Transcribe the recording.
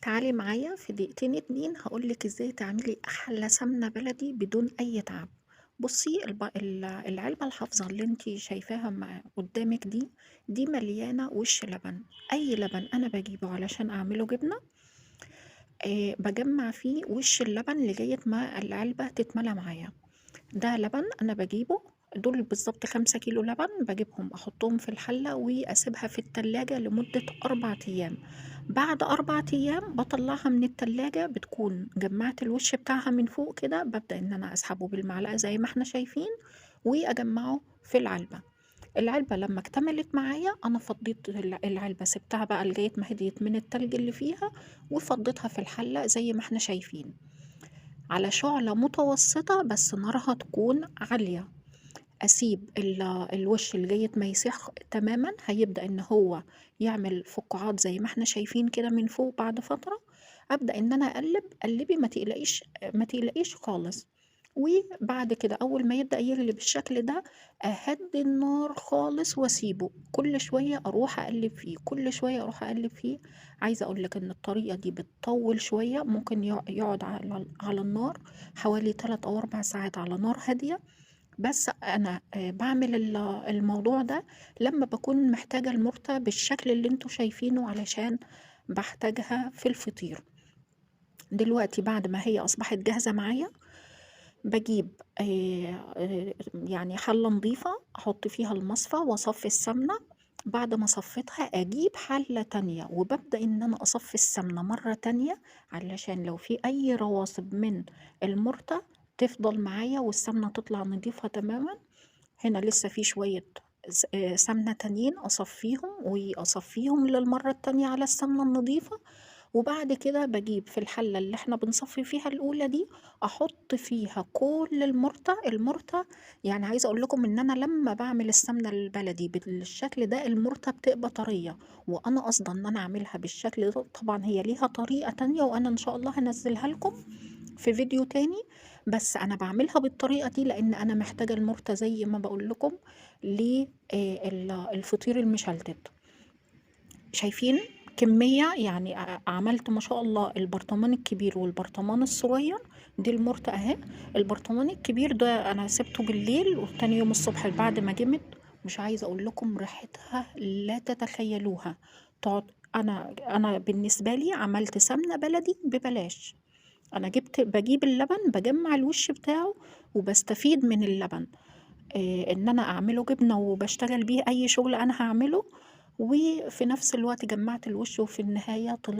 تعالي معايا في دقيقتين اتنين هقولك ازاي تعملي احلى سمنة بلدي بدون اي تعب. بصي العلبة الحافظة اللي انتي شايفاها قدامك دي مليانة وش لبن. اي لبن انا بجيبه علشان اعمله جبنة. بجمع فيه وش اللبن لغاية ما العلبة تتملى معايا. ده لبن أنا باجيبه، دول بالضبط 5 كيلو لبن باجيبهم أحطهم في الحلة وأسيبها في التلاجة لمدة 4 أيام. بعد 4 أيام بطلعها من التلاجة بتكون جمعت الوش بتاعها من فوق كده، ببدأ إن أنا أسحبه بالمعلقة زي ما احنا شايفين وأجمعه في العلبة. العلبة لما اكتملت معايا أنا فضيت العلبة، سبتها بقى لغاية ما هديت من التلج اللي فيها وفضيتها في الحلة زي ما احنا شايفين على شعلة متوسطة بس نارها تكون عالية. أسيب الوش لغاية ما يسيح تماما، هيبدأ إن هو يعمل فقاعات زي ما احنا شايفين كده من فوق. بعد فترة أبدأ إن أنا قلبي ما تقلقيش خالص. وبعد كده أول ما يبدأ يغلي بالشكل ده أهدي النار خالص وأسيبه كل شوية أروح أقلب فيه، كل شوية أروح أقلب فيه. عايزة أقولك إن الطريقة دي بتطول شوية، ممكن يقعد على النار حوالي 3 أو 4 ساعات على نار هادية. بس أنا باعمل الموضوع ده لمّا باكون محتاجة المُرتة بالشكل اللي أنتم شايفينه علشان باحتاجها في الفطير. دلوقتي بعد ما هي أصبحت جاهزة معايا، باجيب يعني حلة نضيفة أحط فيها المصفى وأصفّي السمنة. بعد ما صفيتها أجيب حلة تانية وبابدأ إن أنا أصفّي السمنة مرة تانية علشان لو في أي رواسب من المُرتة تفضل معايا والسمنة تطلع نضيفة تمامًا. هنا لسه في شوية سمنة تانيين أصفّيهم للمرّة التانية على السمنة النضيفة. وبعد كده باجيب في الحلة اللي إحنا بنصفّي فيها الأولى دي، أحُط فيها كل المُرتة. يعني عايزة أقول لكم إن أنا لمّا باعمل السمنة البلدي بالشكل ده المُرتة بتبقى طرية، وأنا قاصدة إن أنا أعملها بالشكل ده. طبعًا هي ليها طريقة تانية وأنا إن شاء الله هانزّلها لكم في فيديو تاني، بس أنا باعملها بالطريقة دي لإن أنا محتاجة المُرتة زي ما باقول لكم ل الفطير المشلتت. شايفين كمية، يعني عملت ما شاء الله البرطمان الكبير والبرطمان الصغير. دي المُرتة أهي. البرطمان الكبير ده أنا سِبته بالليل وتاني يوم الصبح بعد ما جِمِد، مش عايزة أقول لكم ريحتها لا تتخيلوها. تقعد أنا بالنسبة لي عملت سمنة بلدي ببلاش. أنا باجيب اللبن باجمّع الوش بتاعه وباستفيد من اللبن، إن أنا أعمله جبنة وباشتغل بيه أي شغل أنا هاعمله، وفي نفس الوقت جمّعت الوش وفي النهاية طلع